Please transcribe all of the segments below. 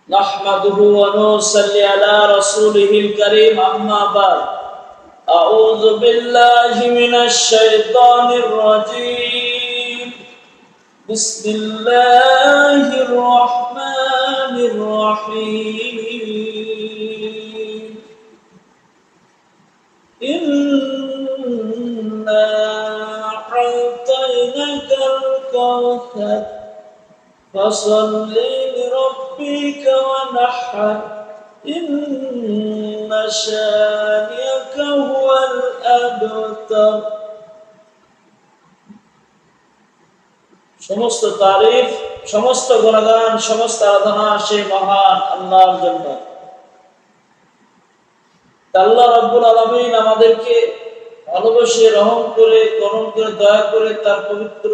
نحمده ونصلي على رسوله الكريم أما بعد أعوذ بالله من الشيطان الرجيم بسم الله الرحمن الرحيم إنا أعطيناك الكوثر فصل لربك ونحر إن شانئك هو الأبتر সমস্ত তারিফ, সমস্ত গুণগান, সমস্ত আরাধনা সেই মহান আল্লাহর জন্য। আল্লাহ রাব্বুল আলামিন আমাদেরকে ভালোবেসে, রহম করে, করম করে, দয়া করে তার পবিত্র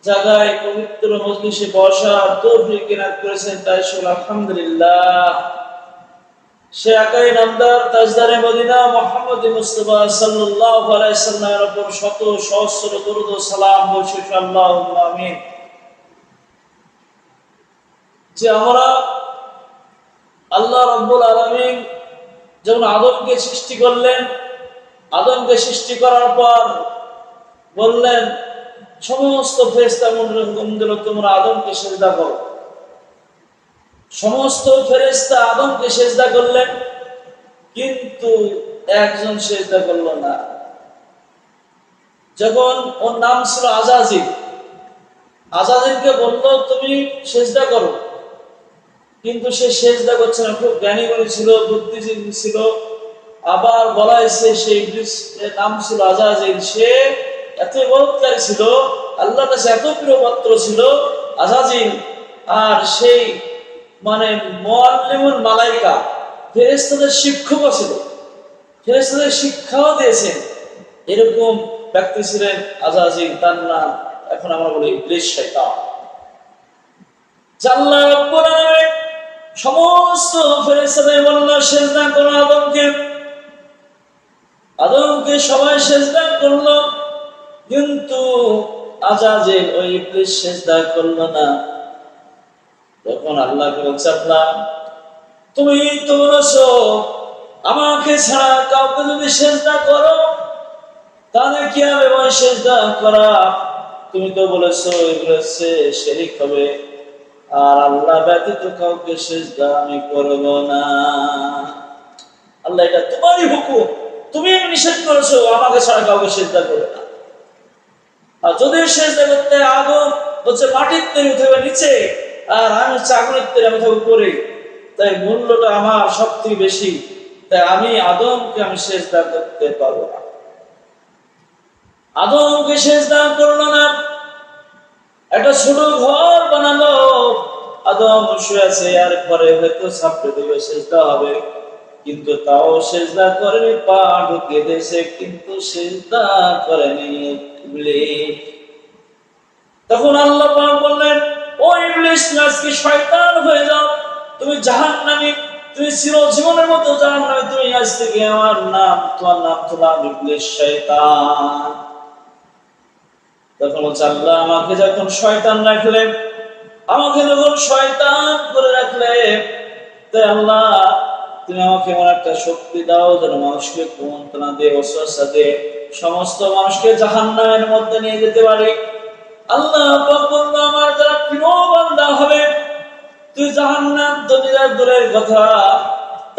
জায়গায়, পবিত্র মজলিসে বসার তৌফিক ইনাত করেছেন, তাই সকল আলহামদুলিল্লাহ। সে আকাই নামদার তাজদারে মদিনা মুহাম্মদ মুস্তাফা সাল্লাল্লাহু আলাইহি সাল্লামের উপর শত সহস্র দরুদ ও সালাম বর্ষিত আল্লাহুম্মা আমিন। যে আমরা আল্লাহ রাব্বুল আলামিন যখন আদমকে সৃষ্টি করলেন, আদমকে সৃষ্টি করার পর বললেন সমস্ত ফেরেশতা মণ্ডলী তোমরা আদমকে সিজদা করো। সমস্ত ফেরেশতা আদমকে সিজদা করলেন, কিন্তু একজন সিজদা করল না। যখন ওর নাম ছিল আজাজিল, আজাজিলকে বলল তুমি সিজদা করো, কিন্তু সে সিজদা করছে না। খুব জ্ঞানী গুণী ছিল, বুদ্ধিজীবী ছিল। আবার বলা হয়েছে সেই নাম ছিল আজাজিল, সে এত ইবাদতকারী ছিল, আল্লাহর কাছে এত প্রিয় পাত্র ছিল আজাজিল। আর সেই মুআল্লিমুল মালাইকা, ফেরেশতাদের শিক্ষকও ছিল, ফেরেশতাদের শিক্ষাও দিয়েছেন। এরকম ব্যক্তি ছিলেন আজাজিল। তার নাম এখন আমরা বলি ইবলিস, শয়তান। আল্লাহ রাব্বুল আলামিন সমস্ত ফেরেশতাদের বললেন সিজদা করো আদমকে। আদমকে সবাই সিজদা করলো, কিন্তু আজাজিল ওই ইবলিস সিজদা করলো না। তখন আল্লাহকে বলছে, আল্লাহ তুমি তো বলেছো আমাকে ছাড়া কাউকে যদি সিজদা করো তাহলে কি হবে ওই সিজদা করা? তুমি তো বলেছো ইবলিসে শিরক হবে, আর আল্লাহ ব্যতীত কাউকে সিজদা আমি করব না। আল্লাহ এটা তোমারই হুকুম, তুমি নিষেধ করেছো আমাকে ছাড়া কাউকে সিজদা করবে না। আর যদি সিজদা করতে আদম হচ্ছে মাটির তৈরি উঠে নিচে, আর আমি হচ্ছে আগুনের তৈরি আমি থাকবো করে, তাই মূল্যটা আমার সবথেকে বেশি, তাই আমি আদমকে আমি সিজদা করতে পারবো না। আদমকে সিজদা করলো না। একটা ছোট ঘর বানালো, আদম শুয়ে আছে, আর ঘরে হয়তো ছাপড়ে দেবে, সিজদা হবে, কিন্তু তাও সিজদা করেনি। পা ঢুকিয়ে দিয়েছে, কিন্তু সিজদা করেনি ইবলিস। তখন আল্লাহ পাক বললেন, ও ইবলিস, আজকে শয়তান হয়ে যাও, তুমি জাহান্নামী, তুমি চিরজীবনের মতো জাহান্নামী, তুমি আজ থেকে আমার নাম, তোমার নাম তোমার ইবলিস, শয়তান। তখন বলছে, আল্লাহ আমাকে যখন শয়তান রাখলেন, আমাকে যখন শয়তান করে রাখলেন, তাই আল্লাহ তুমি আমাকে এমন একটা শক্তি দাও যেন মানুষকে কুমন্ত্রণা দিয়ে, ওয়াসওয়াসা দিয়ে সমস্ত মানুষকে জাহান্নামের মধ্যে নিয়ে যেতে পারি। আল্লাহ পাক বলল, আমার যারা প্রিয় বান্দা হবে, তুই জাহান্নাম দুনিয়ার দূরের কথা,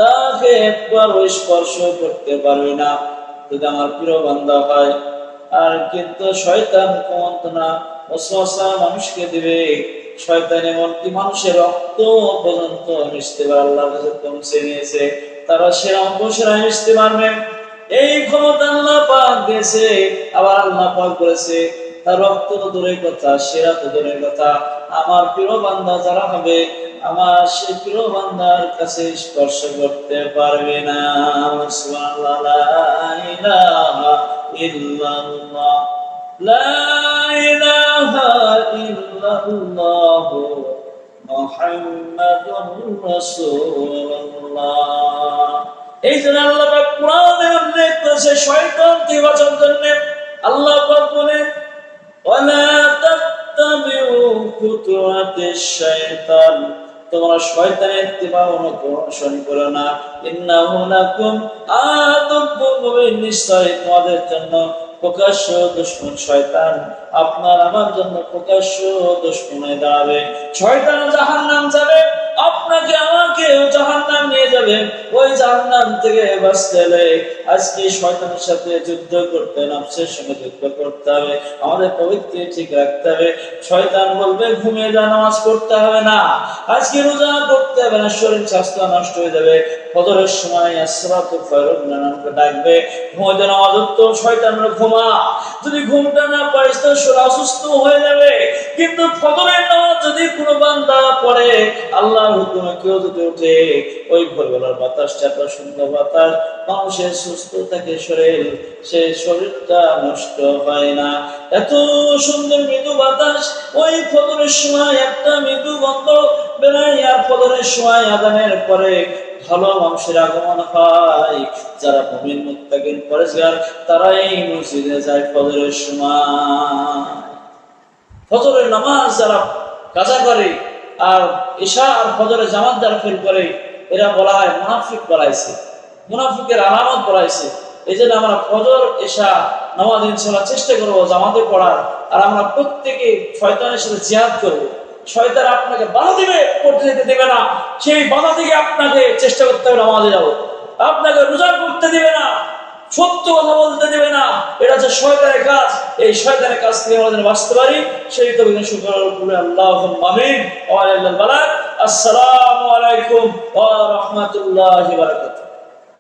তাকে একবার স্পর্শ করতে পারবি না যদি আমার প্রিয় বান্দা হয়। আর কিন্তু শয়তান কুমন্ত্রণা, ওয়াসওয়াসা মানুষকে দিবে। শয়তান এমনকি মানুষের রক্ত পর্যন্ত মিশতে পারে, আল্লাহর কাছে পৌঁছে নিয়েছে, তারা সে অঙ্গসেরা মিশতে পারবে। এই ক্ষমতা আল্লাহ পাক দিয়েছে। আবার আল্লাহ পাক বলেছে, তার রক্ত তো দূরের কথা, সেরা তো দূরের কথা, আমার প্রিয় বান্দা যারা হবে, আমার সেই প্রিয় বান্দার কাছে স্পর্শ করতে পারবে না। সুবহানাল্লাহ, লা ইলাহা ইল্লাল্লাহ, লা ইলাহা ইল্লাল্লাহ, মুহাম্মাদুর রাসূলুল্লাহ। এই জন্য আল্লাহ পাক কোরআনে উল্লেখ করেছে শয়তান থেকে বাঁচার জন্য। আল্লাহ পাক বলেন, ওয়ালা তাত্তাবিউ খুতুওয়াতিশ শাইতান, তোমরা শয়তানের ইত্তিবা অনুসরণ করো না। ইন্নাহু লাকুম আদুব্বুম মুবিন, নিশ্চয় তোমাদের জন্য প্রকাশ্য দুশমন শয়তান আপনার আমার জন্য প্রকাশ্য দুশমন হয়ে দাঁড়াবে। শয়তান জাহান্নাম যাবে, আপনাকে আমাকে জাহান্নাম নিয়ে যাবে। ওই জাহান্নাম থেকে বাঁচতে হলে আজকে শয়তানের সাথে যুদ্ধ করতে, নফসের সঙ্গে যুদ্ধ করতে হবে, আমাদের পবিত্র ঠিক রাখতে হবে। শয়তান বলবে ঘুমিয়ে যা, নামাজ পড়তে হবে না, আজকে রোজা করতে হবে না, শরীর স্বাস্থ্য নষ্ট হয়ে যাবে। ফজরের সময় আসসালাতু খায়রুম মিনান নামকে ডাকবে, ঘুমাতে নামাজ তো শয়তানরা ঘুমা, যদি ঘুমটা না পারিস তো শরীর অসুস্থ হয়ে যাবে। কিন্তু ফজরের নামাজ যদি কোনো বান্দা পড়ে, আল্লাহর হুকুমে কেউ যদি ওঠে, ওই ভোরবেলার বাতাসটা এত সুন্দর বাতাস, মানুষের সুস্থ থাকে শরীর, সে শরীরটা নষ্ট হয় না। এত সুন্দর মৃদু বাতাস, ওই ফজরের সময় একটা মৃদু গন্ধ বেরোয়, আর ফজরের সময় আযানের পরে ভালো মানুষের আগমন হয়। যারা মুমিন মুত্তাকিন পরেজগার তারাই মসজিদে যায় ফজরের সময়। ফজরের নামাজ যারা কাজা করে আর ঈশা আর ফজরের জামাত যারা ফেল করে, এরা বলা হয় মুনাফিক বলাইছে, মুনাফিকের আলামত বলাইছে। এই জন্য আমরা ফজর ঈশা নামাজ ইনশাআল্লাহ চেষ্টা করবো জামাতে পড়ার, আর আমরা প্রত্যেকে শয়তানের সাথে জিহাদ করবো। শয়তান আপনাকে বাধা দিবে, পড়তে যেতে দেবে না, সেই বাধা থেকে আপনাকে চেষ্টা করতে হবে নামাজে যাবো। আপনাকে রোজা করতে দিবে না, সত্য কথা বলতে দেবে না, এটা হচ্ছে শয়তানের কাজ। এই শয়তানের কাজ থেকে আমরা যেন বাঁচতে পারি, সেই তৌফিক শুকর করে আল্লাহুম্মা আমিন। ওয়া আলাইকুম আসসালামু আলাইকুম ওয়া রাহমাতুল্লাহি ওয়া বারাকাতুহু।